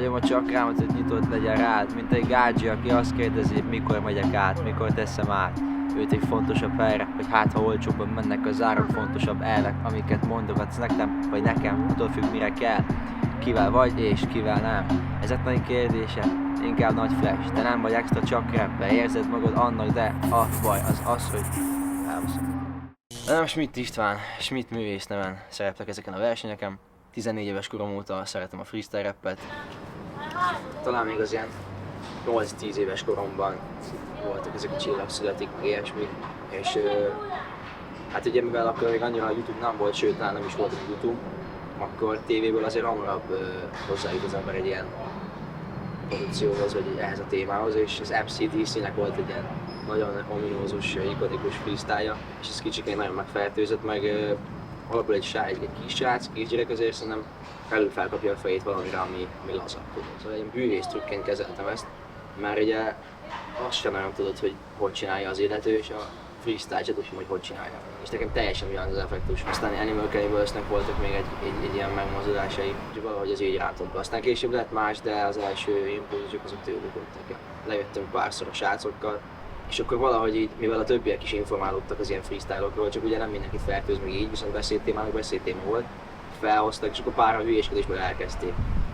Hagyom a csakrámat, hogy nyitott legyen rád, mint egy gádzsi, aki azt kérdezi, mikor megyek át, mikor teszem át őt egy fontosabb helyre, hogy hát ha olcsóbban mennek az árak, fontosabb elvek, amiket mondogatsz nekem, vagy nekem, attól függ mire kell. Kivel vagy és kivel nem. Ez a kérdése, inkább nagy flash, de nem vagy extra csak rapper, érzed magad annak, de a baj az, hogy elbaszom. Nem Schmidt István, Schmidt művész neven szereplek ezeken a versenyeken. 14 éves korom óta szeretem a freestyle rappet. Talán még az ilyen 8-10 éves koromban voltak ezek a Csillag születik, ilyesmi. És hát ugye mivel akkor még annyira a YouTube nem volt, sőt nem is volt a YouTube, akkor tévéből azért hamarabb hozzájut az ember egy ilyen produkcióhoz, vagy ehhez a témához, és az MCDC-nek volt egy ilyen nagyon ominózus, ikonikus freestyle-ja, és ez kicsiként nagyon megfertőzött, meg alapból egy kisrác, kisgyerek azért szerintem felkapja a fejét valamire, ami laza. Szóval egy bűvész trükként kezeltem ezt, mert ugye azt sem nagyon tudod, hogy csinálja az illető, és a freestyle se tudja, hogy csinálja. És nekem teljesen olyan az effektus. Aztán Animal Cannibalisnek voltak még egy ilyen megmozdulásai, hogy valahogy az így rátott be. Aztán később lett más, de az első impulzusok azok tőlük voltak. Lejöttem párszor a srácokkal, és akkor valahogy így, mivel a többiek is informálódtak az ilyen freestyle-okról, csak ugye nem mindenkit fertőz még így, viszont beszédtéma volt, felhoztak, és akkor pár a hülyéskedésből elkezdték.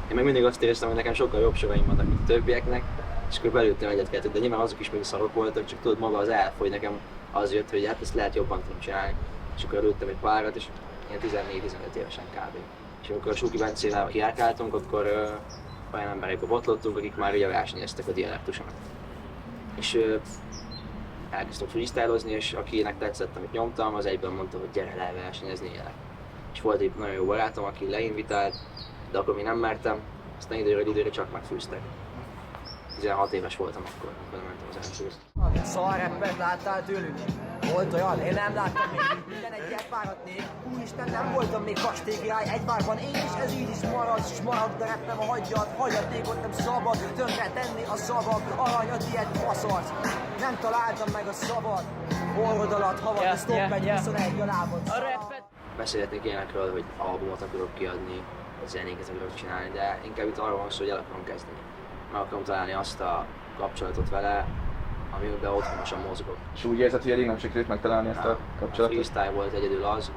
Én meg mindig azt éreztem, hogy nekem sokkal jobb soraim vannak, mint a többieknek, és akkor belőttem egyet-kettőt, de nyilván azok is még szarok voltak, csak tudod, maga az elf, hogy nekem az jött, hogy hát ezt lehet jobban tudom csinálni. És akkor előttem egy párat, és ilyen 14-15 évesen kb. És amikor a Suki Bencével kiárkáltunk, akkor olyan emberekbe botlottunk, akik már ugye versenyeztek a dialektusomat. És elkezdtünk freestylozni, és akinek tetszett, amit nyomtam, az egyben mondta, hogy gyere le versenyezni ilyenek. És volt egy nagyon jó barátom, aki leinvitált, de akkor még nem mertem, aztán időre csak megfűztek. 16 éves voltam akkor, amikor mentem az elsőt. Szarreppet láttál tőlük? Volt olyan? Én nem láttam még. Minden egyet váratnék. Úristen, nem voltam még kastélykirály egy várban. Én is, ez így is marad, de reptem a hagyatékot nem szabad. Tönkre tenni a szavak, arany a tiéd faszarc. Nem találtam meg a szabad. Orrod alatt havad, a stop egy 21 a lábad. Beszélhetnék ilyenekről, hogy albumot akarok kiadni, zenéket akarok csinálni, de inkább itt arról van szó, hogy el akarom kezdeni. Meg akarom találni azt a kapcsolatot vele, amiben otthonosan mozgok. És úgy érzed, hogy eddig nem sikerült megtalálni ezt a kapcsolatot? A freestyle volt egyedül az,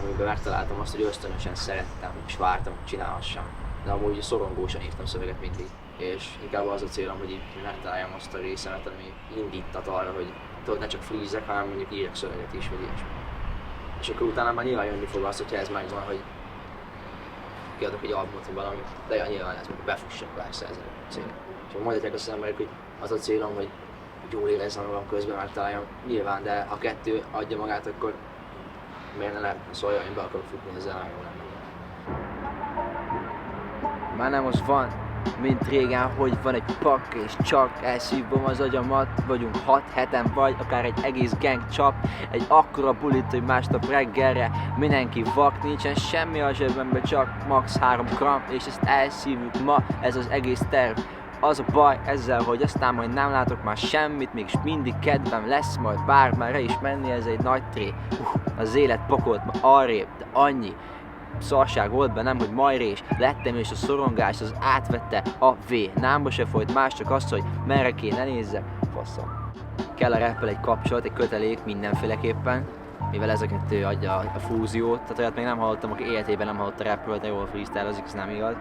amiben megtaláltam azt, hogy ösztönösen szerettem, és vártam, hogy csinálhassam. De amúgy szorongósan írtam szöveget mindig. És inkább az a célom, hogy így megtaláljam azt a részemet, ami indítat arra, hogy tudod, ne csak freezek, hanem mondjuk írjak szöveget is, vagy ilyesmi. És akkor utána már nyilván jönni fog az, hogyha ez megvan, hogy kiadok egy albumot, vagy valamit, de ja, nyilván ez mondjuk befussak persze ez a cél. És mondhatják azt az emberek, hogy az a célom, hogy jól érezzem magam közben megtaláljam, nyilván, de ha kettő adja magát, akkor miért ne lehet? Szóval én be akarok futni ezzel, nagyon jó lenne. Már nem az van, mint régen, hogy van egy pak és csak elszívom az agyamat. Vagyunk 6-7-en vagy, akár egy egész gang csap. Egy akkora bulit, hogy másnap reggelre mindenki vak, nincsen semmi a zsebemben, csak max 3 gram, és ezt elszívjuk ma, ez az egész terv. Az a baj ezzel, hogy aztán majd nem látok már semmit, mégis mindig kedvem lesz majd bármerre is menni, ez egy nagy tré. Az élet pakolt ma arrébb, de annyi szarság volt bennem, hogy majrés lettem, és a szorongás az átvette a V. Námba se folyt más, csak az, hogy merre kéne nézzek, faszom. Kell a rappel egy kapcsolat, egy kötelék mindenféleképpen, mivel ez a kettő adja a fúziót, tehát olyat még nem hallottam, aki életében nem hallott a rappről, de jól freestylozik, ez nem igaz.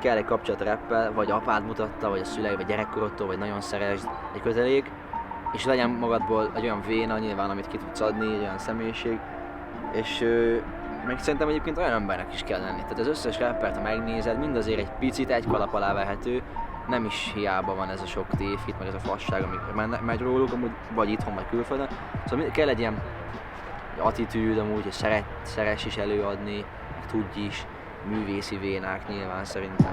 Kell egy kapcsolat a rappel, vagy apád mutatta, vagy a szülei, vagy gyerekkorodtól, vagy nagyon szeresd egy kötelék, és legyen magadból egy olyan véna nyilván, amit ki tudsz adni, egy olyan személyiség, és meg szerintem egyébként olyan embernek is kell lenni. Tehát az összes rappert, ha megnézed, mind azért egy picit egy kalap alá vehető, nem is hiába van ez a sok tévhit, meg ez a fasság, ami megy róluk, amúgy vagy itthon, vagy külföldön. Szóval kell egy ilyen attitűd amúgy, hogy szeress is előadni, meg tudj is, művészi vénák nyilván szerintem.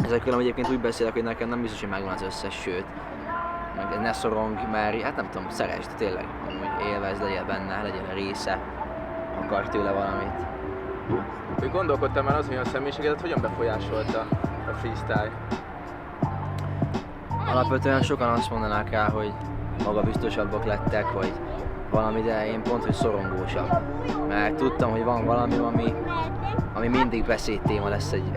Ezekről egyébként úgy beszélek, hogy nekem nem biztos, hogy megvan az összes, sőt, meg ne szorong, mert hát nem tudom, szeresd tényleg, amúgy élvezd, legyél benne, legyen a része, akar tőle valamit. Hogy gondolkodtam már az, hogy a személyiségedet hogyan befolyásolta a freestyle? Alapvetően sokan azt mondanák rá, hogy magabiztosabbak lettek, vagy valami, de én pont, hogy szorongósabb. Mert tudtam, hogy van valami, ami mindig beszédtéma lesz egy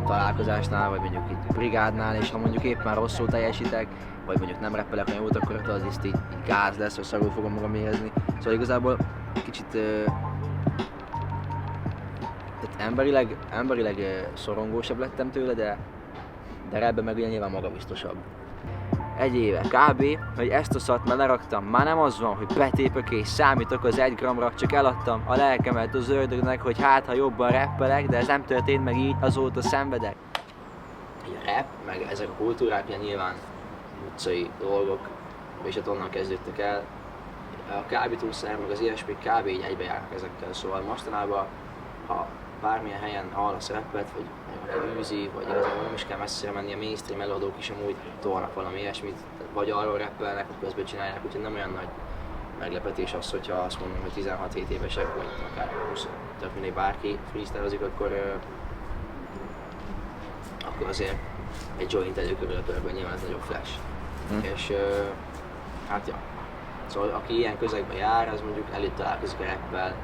találkozásnál, vagy mondjuk egy brigádnál, és ha mondjuk éppen rosszul teljesítek, vagy mondjuk nem rappelek olyan jót, akkor az is így gáz lesz, vagy szarul fogom magam érezni. Szóval igazából kicsit tehát emberileg szorongósabb lettem tőle, de ebben meg ugye nyilván magabiztosabb. Egy éve kb. Hogy ezt a szart már leraktam, már nem az van, hogy betépök és számítok az 1 gramra, csak eladtam a lelkemet az ördögnek, hogy hát ha jobban rappelek, de ez nem történt meg így, azóta szenvedek. A rap, meg ezek a kultúrák ugye nyilván utcai dolgok, és hát onnan kezdődtek el. A kábítószer, meg az ilyesmi kb. Így egybe járnak ezekkel, szóval mostanában, ha bármilyen helyen hallasz rappet, vagy űzi, vagy igazából nem is kell messzire menni, a mainstream előadók is amúgy tolnak valami ilyesmit, vagy arról rappelnek, hogy közben csinálják, úgyhogy nem olyan nagy meglepetés az, hogyha azt mondom, hogy 16-17 évesek, vagy akár 20, tök mindegy bárki freestyleozik, akkor azért egy joint előkörül a körben nyilván ez nagyobb flash. És hát ja, szóval aki ilyen közegben jár, az mondjuk előtt találkozik a rappel,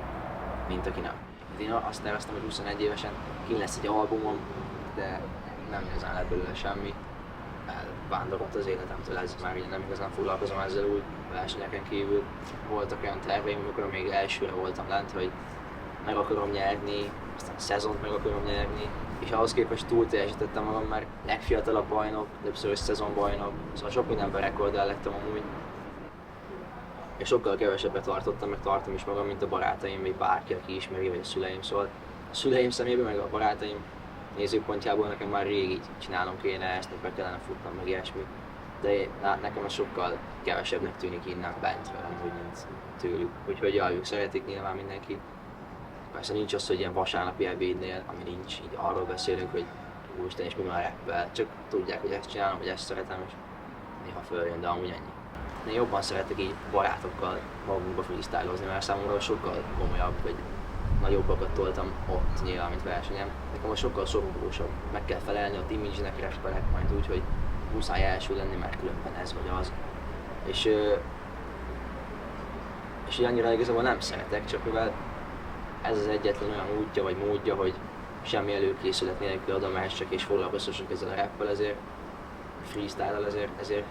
mint aki nem. Én azt terveztem, hogy 21 évesen ki lesz egy albumom, de nem igazán lett belőle semmi. Elvándorolt az életemtől, ez már így nem igazán foglalkozom ezzel úgy versenyeken kívül. Voltak olyan terveim, amikor még elsőre voltam lent, hogy meg akarom nyerni, aztán a szezont meg akarom nyerni, és ahhoz képest túl teljesítettem magam, mert legfiatalabb bajnok, többszörös szezonbajnok, szóval sok mindenben rekorddal lettem amúgy. És sokkal kevesebbet tartottam, meg tartom is magam, mint a barátaim, vagy bárki, aki ismeri, vagy a szüleim. Szóval a szüleim szemében, meg a barátaim nézőpontjából nekem már rég így csinálnom kéne ezt, meg be kellene futnom, meg ilyesmi. De nekem az sokkal kevesebbnek tűnik innen bentről, amúgy, mint tőlük. Úgyhogy ja, ők szeretik nyilván mindenki. Persze nincs az, hogy ilyen vasárnapi ebédnél, ami nincs, így arról beszélünk, hogy úristen, és mi már rappel. Csak tudják, hogy ezt csinálom, hogy ezt szeretem, és néha följön, de amúgy ennyi. Én jobban szeretek így barátokkal magunkba freestylozni, mert számomra sokkal komolyabb, vagy nagyobbakat toltam ott nyilván, mint versenyem. Nekem most sokkal szorongósabb, meg kell felelni a image-nek, rappelek majd úgy, hogy muszáj első lenni, mert különben ez vagy az. És annyira igazából nem szeretek, csak mivel ez az egyetlen olyan útja vagy módja, hogy semmi előkészület nélkül oda mehessek és foglalkoztassak ezzel a rappel, ezért freestyle-el, ezért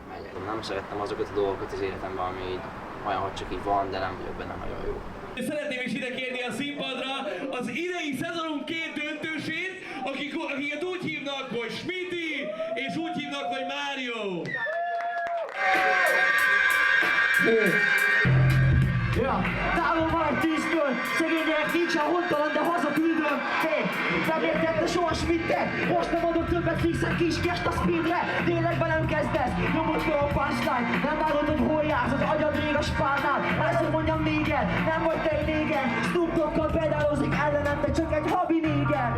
megyek. Nem szerettem azokat a dolgokat az életemben, ami így olyan, hogy csak így van, de nem vagyok benne nagyon jó. Szeretném is ide kérni a színpadra az idei szezonunk 2 döntősét, akiket úgy hívnak, hogy Schmidti, és úgy hívnak, hogy Mário. Ja, távol már 10-től, szegény gyerek nincsen hontalan, de hazaküldöm. Hé, nem értette soha Schmidtet, most nem adok többet, fixen kis kest a speedre. Tényleg velem kezdesz, nyomod fel a punchline, nem vágod, hogy hol jársz, az agyad rég a spárnál. Először mondjam néger, nem vagy te egy néger, Snoop Doggal pedálozik ellenem, te csak egy habi néger.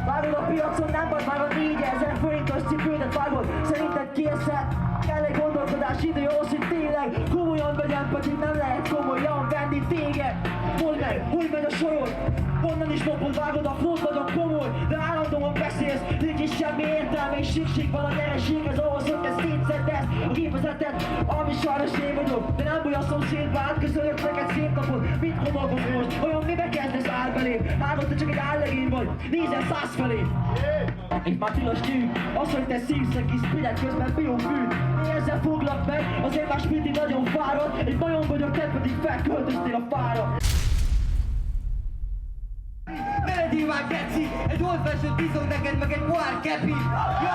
Várod a piacon, nem vagy már a 4000 forintos cipődet vágod, szerinted készed? Kell egy gondolkodás idő ahhoz, hogy tényleg komolyan vegyem, pedig nem lehet komolyan venni téged. Mondd meg, hogy megy a sorod? Honnan is lopod, vágod a flót, nagyon komoly, de állandóan beszélsz, nincs is semmi értelme, és szükség van a nyereséghez ahhoz, hogy te szétszedesz a gépezetet, ami sajnos én vagyok, de nem baj a szomszédba, átköszönök neked szép napot, mit homolgok most, olyan mibe kezdesz áll belém, vágod, te csak egy állegény vagy, nézel 100 felé. Egy már tilos tűk, az, hogy te szívsz a kis spidet közben biófűt. Mi ezzel foglak meg, azért már Schmidti nagyon fáradt, egy majom vagyok, te pedig felköltöztél a fára. Melody már geci, egy old fashion bízok neked, meg egy pohár kepi. Ja,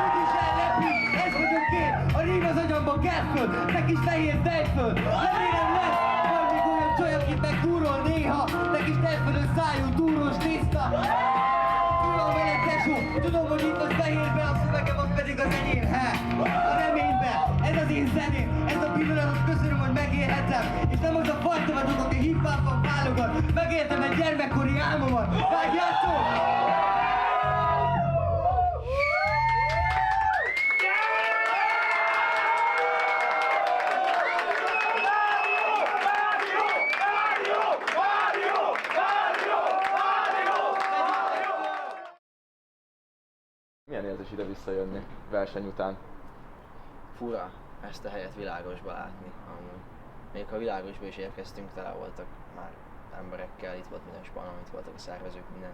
úgyis ellepi, ez vagyok én, a rím az agyamban kell föl, te kis fehér tejföl. Remélem lesz, majd még olyan csaj, akit megkúrol néha, te kis tejfölös szájú, túrós tészta. Tudom veled tesó, tudom, hogy itt az fehérbe, a szövegem az pedig az enyém, a reménybe, ez az én zeném, ez a pillanatot köszönöm, hogy megélhetem, és nem az a fajta vagyok, aki hip-hopban válogat, megéltem egy gyermekkori álmomat, vágjátok! Milyen érzés ide visszajönni verseny után? Fura ezt a helyet világosba látni amúgy. Még ha világosba is érkeztünk, tele voltak már emberekkel, itt volt minden spanom, itt voltak a szervezők, minden.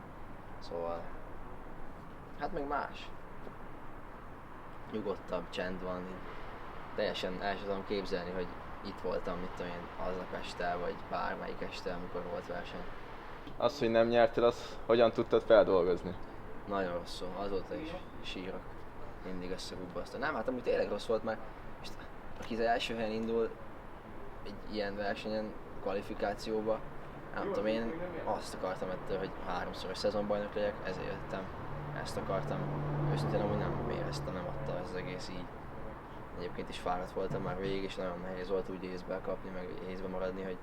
Szóval, hát meg más. Nyugodtabb, csend van, teljesen el sem tudom képzelni, hogy itt voltam, mit tudom én, aznap este, vagy bármelyik este, amikor volt verseny. Az, hogy nem nyertél, az hogyan tudtad feldolgozni? Nagyon rosszul, azóta is sírok. Mindig összegubbasztva. Nem, hát amúgy tényleg rossz volt, mert most aki az első helyen indul egy ilyen versenyen, kvalifikációba, nem tudom, én azt akartam ettől, hogy 3-szoros szezonbajnok legyek, ezért jöttem. Ezt akartam. Őszintén amúgy nem éreztem, nem adta ez az egész így. Egyébként is fáradt voltam már végig, és nagyon nehéz volt úgy észbe kapni, meg észbe maradni, hogy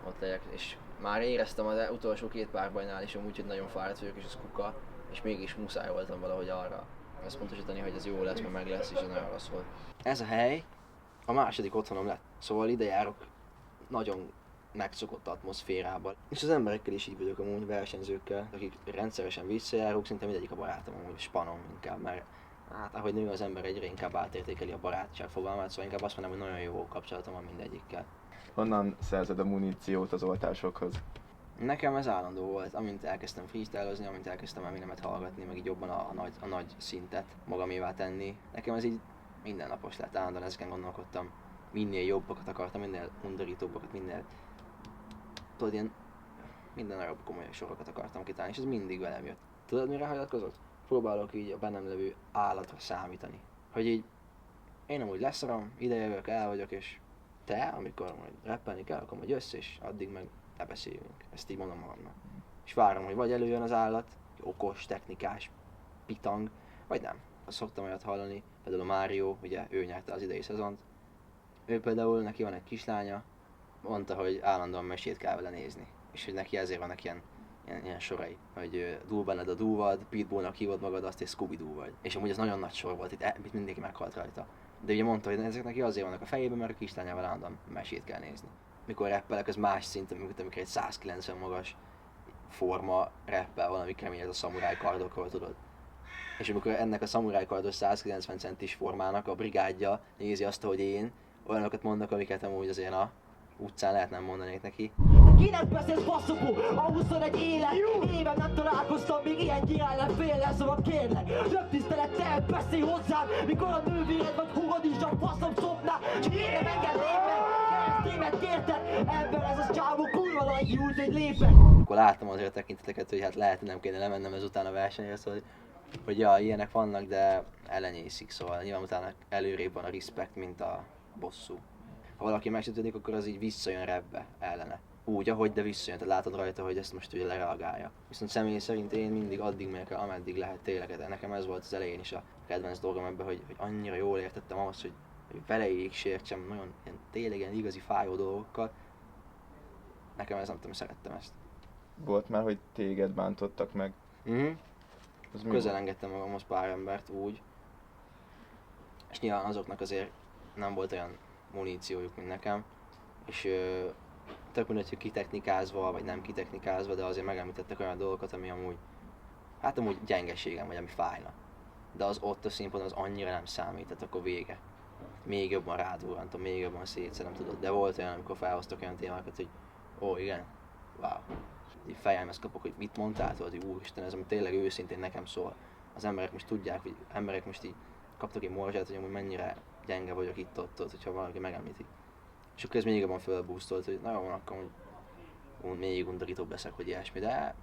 ott legyek. És már éreztem az utolsó 2 párbajnál is amúgy, hogy nagyon fáradt vagyok, és az kuka, és mégis muszáj voltam valahogy arra összpontosítani, hogy ez jó lesz, mert meg lesz, és ez nagyon rossz volt. Ez a hely a második otthonom lett, szóval ide járok nagyon megszokott atmoszférában. És az emberekkel is így vagyok amúgy, versenyzőkkel, akik rendszeresen visszajárok, szinte mindegyik a barátom amúgy, spanom inkább, mert hát ahogy nő az ember egyre inkább átértékeli a barátság fogalmát, szóval inkább azt mondom, hogy nagyon jó kapcsolatom van mindegyikkel. Honnan szerzed a muníciót az oltásokhoz? Nekem ez állandó volt, amint elkezdtem freestylozni, amint elkezdtem Eminemet hallgatni, meg így jobban a nagy szintet magamévá tenni. Nekem ez így mindennapos lett, állandóan ezeken gondolkodtam. Minél jobbakat akartam, minél undorítóbbakat, minél... Tudod, ilyen minden nagyobb komoly sorokat akartam kitalálni, és ez mindig velem jött. Tudod, mire hagyatkozott? Próbálok így a bennem levő állatra számítani. Hogy így én amúgy leszarom, ide jövök, el vagyok, és te, amikor majd rappelni kell, akkor majd jössz, és addig meg ne beszéljünk. Ezt így mondom magamnak. És várom, hogy vagy előjön az állat, okos, technikás, pitang, vagy nem. Szoktam olyat hallani, például a Mário, ugye ő nyerte az idei szezont. Ő például, neki van egy kislánya, mondta, hogy állandóan mesét kell vele nézni. És hogy neki ezért vannak ilyen sorai, hogy dúl benned a dúvad, Pitbullnak hívod magad, azt és Scooby-Doo vagy. És amúgy ez nagyon nagy sor volt, itt mindenki meghalt rajta. De ugye mondta, hogy ezek neki azért vannak a fejében, mert a kislányával állandóan mesét kell nézni. Mikor rappelek, az más szinten, mint amikor egy 190 magas forma rappel valami kemény, ez a szamuráj kardokról, tudod. És amikor ennek a szamuráj kardos 190 centis formának a brigádja nézi azt, hogy én olyanokat mondok, amiket amúgy azért a utcán lehet nem mondanék neki. Kinek beszélsz basszokó? A 21 éve nem találkoztam még ilyen gyirállen féllel, szóval kérlek, több tisztelettel beszélj hozzám, mikor a nővéred vagy húgod is a faszom szopná, csak én nem engedném meg, keresztémet kérted, ember ez az csávó kurva nagy úgy, hogy lépek. Akkor láttam azért a tekinteteket, hogy hát lehet, hogy nem kéne lemennem ezután a versenyre, szóval hogy ja, ilyenek vannak, de ellenyészik, szóval nyilván utána előrébb van a respect, mint a bosszú. Ha valaki megsértődik, akkor az így visszajön rapbe ellene. Úgy, ahogy, de visszajön, tehát látod rajta, hogy ezt most ugye lereagálja. Viszont személy szerint én mindig addig megyek el, ameddig lehet tényleg, de nekem ez volt az elején is a kedvenc dolgom ebben, hogy annyira jól értettem ahhoz, hogy veleig sértsem nagyon tényleg ilyen igazi fájó dolgokkal. Nekem ez nem tudom, szerettem ezt. Volt már, hogy téged bántottak meg? Közel engedtem magamhoz pár embert úgy. És nyilván azoknak azért nem volt olyan muníciójuk, mint nekem. És tök mindegy, hogy kitechnikázva, vagy nem kitechnikázva, de azért megemlítettek olyan dolgokat, ami amúgy, hát amúgy gyengeségem, vagy ami fájna. De az ott a színpadon az annyira nem számít, tehát akkor vége. Még jobban rádurrantom, még jobban szétszedem, tudod. De volt olyan, amikor felhoztak olyan témákat, hogy ó, igen, wow. Így fejemhez kapok, hogy mit mondtál, tudod, hogy úristen, ez ami tényleg őszintén nekem szól. Az emberek most tudják, hogy emberek most így kaptak egy morzsát, hogy amúgy mennyire gyenge vagyok itt-ott, hogyha valaki megemlíti. És akkor ez még jobban fölbúsztolt, hogy nagyon van, akkor még undorítóbb leszek, hogy ilyesmi, de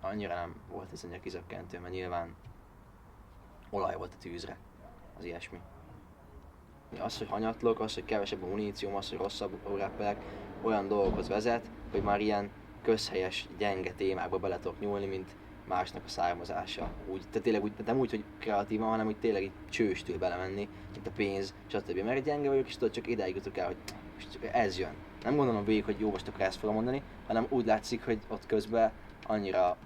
annyira nem volt ez annyira kizökkentő, mert nyilván olaj volt a tűzre, az ilyesmi. Az, hogy hanyatlok, az, hogy kevesebb a munícióm, az, hogy rosszabbul rappelek, olyan dolgokhoz vezet, hogy már ilyen közhelyes, gyenge témákba bele tudok nyúlni, mint másnak a származása. Úgy, tehát tényleg úgy, nem úgy, hogy kreatívan, hanem úgy tényleg így csőstül belemenni, mint a pénz, stb. Mert gyenge vagyok, és tudod, csak idáig jutok el, hogy most ez jön. Nem gondolom végig, hogy jó, most akkor ezt fogom mondani, hanem úgy látszik, hogy ott közben annyira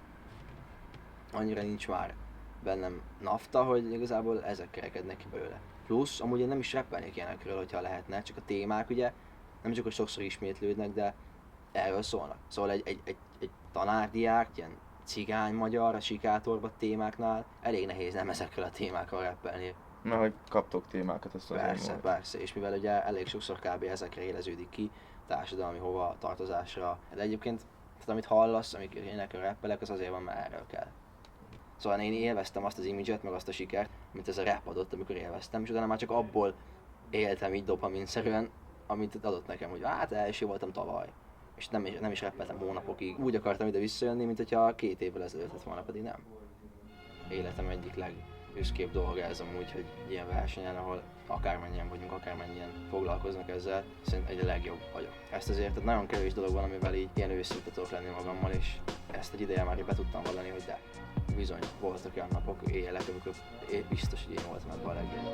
nincs már bennem nafta, hogy igazából ezek kerekednek ki belőle. Plusz, amúgy én nem is rappelnék ilyenekről, hogyha lehetne, csak a témák ugye nem csak hogy sokszor ismétlődnek, de erről szólnak. Szóval egy tanárdiák, ilyen cigány magyar a sikátorba témáknál elég nehéz nem ezekről a témákkal rappelni. Mert hogy kaptok témákat, ezt az Persze, és mivel ugye elég sokszor kb. Ezekre éleződik ki, társadalmi hova tartozásra. De egyébként, tehát amit hallasz, amikor énekel, rappelek, az azért van, mert erről kell. Szóval én élveztem azt az imidzset, meg azt a sikert, amit ez a rap adott, amikor élveztem, és utána már csak abból éltem így dopaminszerűen, amit adott nekem, hogy hát első voltam tavaly. És nem is rappeltem hónapokig. Úgy akartam ide visszajönni, mint hogyha 2 évvel ezelőtt lett volna, pedig nem. Életem egyik legbüszkébb dolga ez amúgy, hogy ilyen versenyen, ahol akármennyien vagyunk, akármennyien foglalkoznak ezzel, szerintem egy legjobb vagyok. Ezt azért tehát nagyon kevés dolog van, amivel így ilyen őszinte tudok lenni magammal, és ezt egy ideje már be tudtam vallani, hogy de bizony, voltak olyan napok, éjjelek, amikor biztos, hogy én voltam ebben a legjobb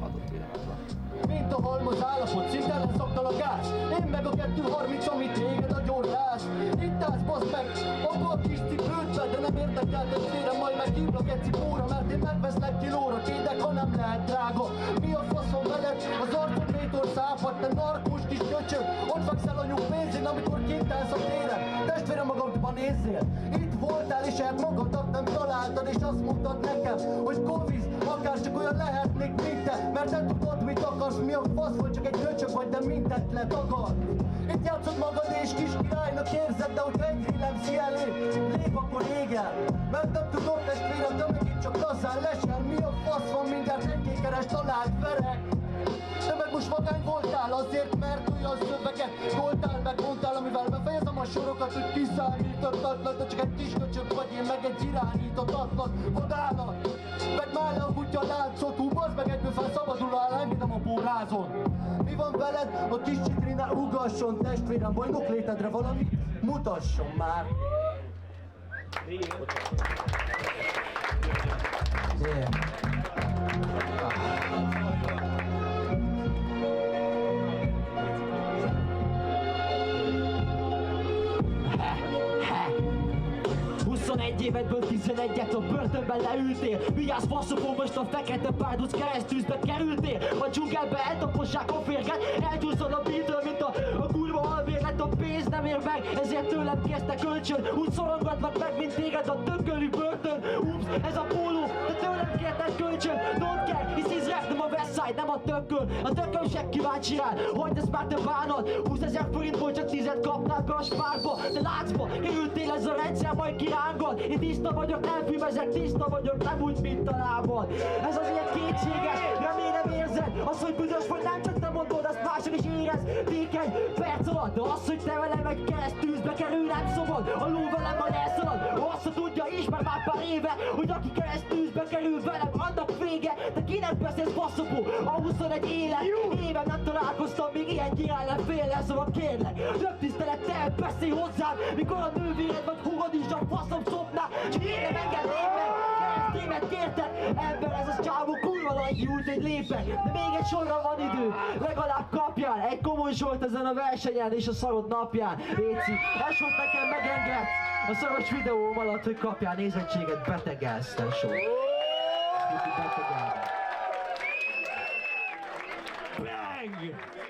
adott pillanatban. Mint a halmoz állapot, szinten leszoktal a gáz. Én meg a 230, amit téged a gyordás. Itt állsz, baszd meg, abba a kis cipődbe, de nem érdekel, de félre majd meghívlak egy cipóra, mert én megveszlek kilóra, kédek, ha nem lehet drága. Mi a faszom veled? Az arcod rétor szápad, te narkós kis köcsög. Ott fekszel anyuk pénzén, amikor kint állsz a téren. Testvérem magadban nézzél. Itt voltál és magadat nem találtad, és azt mondtad nekem, hogy Koviz, akár csak olyan lehetnék, mint te. Mert nem tudod, mit akarsz, mi a fasz, vagy csak egy köcsög vagy, de mindent letagad. Itt játszod magad és kis királynak érzed, de hogyha egy villámszi elé lép, akkor égel. Mert nem tudod, testvérem, de meg itt csak lazán lesel. Mi a fasz van, mindjárt egykékeres talált verek. Te meg most vagány voltál azért, mert olyan szöveget voltál, meg mondtál, amivel befejezem a sorokat, hogy kiszámíthatatlan, de csak egy kis köcsög vagy, én meg egy irányíthatatlan vadállat. Meg már le a kutya látszott, húzd meg egyből fel, szabadul áll, engedem a bórázon. Mi van veled? A kis csitrina ugasson, testvérem, bajnok létedre valamit mutasson már. Yeah. Egy évedből 11-et a börtönben leültél. Vigyázz faszopó, most a fekete párduc keresztűzbe kerültél. A dzsungelbe eltapossák a férget, elcsúszod a beatől, mint a kurva alvérlet. A pénz nem ér meg, ezért tőlem kérte kölcsön. Úgy szorongatnak meg, mint téged a dökölű börtön. Ups, ez a póló, de tőlem kérted kölcsön. Don't care, hisz is rap, nem a Westside, nem a tököl. A tököl se kíváncsi rád, hogy ezt már te bánod. 20 000 forintból csak 10-et kapnál be a spárba. De láncba kerültél, ez a rendszer majd kirángol. Én tiszta vagyok, nem filmezek, tiszta vagyok, nem úgy, mint a lábad. Ez az ilyen kétséges, remélem érzed. Az, hogy büdös vagy, nem csak te mondod, azt mások is érez. Vékeny perc alatt, de az, hogy te velem egy keresztűzbe kerül, nem szabad. A ló velem majd elszalad. Azt, hogy tudja, ismer már pár éve, hogy aki keresztűzbe kerül velem, annak vége. De kinek beszélsz, faszopó? A 21 éve nem találkoztam, még ilyen király nem fél, szóval kérlek, több tisztelettel beszélj hozzám, mikor a nővéred vagy húgod is a faszom szopná. Csak én nem engedném meg, keresztémet kérted. Ember, ez a csávó kurva nagy út, egy lépek, de még egy sorra van idő. Legalább kapjál egy komoly sort ezen a versenyen és a szarod napján. Léci, ez volt nekem, megengedsz a szaros videóm alatt, hogy kapjál nézettséget, betegelsz, tesó. Bang!